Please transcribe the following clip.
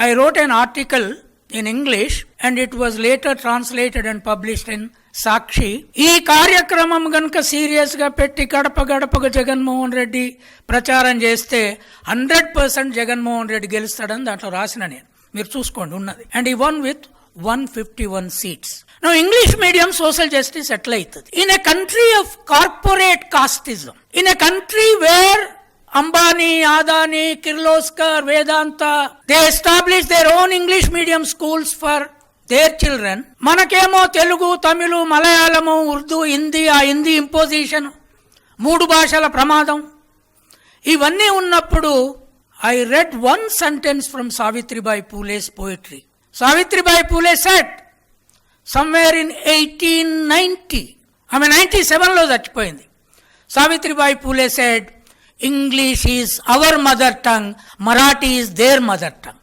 I wrote an article in English and it was later translated and published in సాక్షి. ఈ కార్యక్రమం గనుక serious గా పెట్టి గడప గడపకు జగన్మోహన్ రెడ్డి ప్రచారం చేస్తే 100% జగన్మోహన్ రెడ్డి గెలుస్తాడని దాంట్లో రాసిన నేను, మీరు చూసుకోండి ఉన్నది. అండ్ ఈ one with 151 seats. Now English medium social justice ఎట్లా అవుతుంది? In a country of corporate casteism, in a country where Ambani, Adani, Kirloskar, Vedanta, they established their own English medium schools for their children. మనకేమో తెలుగు, తమిళు, మలయాళము, ఉర్దూ, హిందీ, ఆ Hindi imposition, 3 భాషల ప్రమాదం, ఇవన్నీ ఉన్నప్పుడు I read one sentence from Savitribai Phule's poetry. Savitribai Phule said, somewhere in 1890, ఆమె 97లో చచ్చిపోయింది. Savitribai Phule said, English is our mother tongue, Marathi is their mother tongue.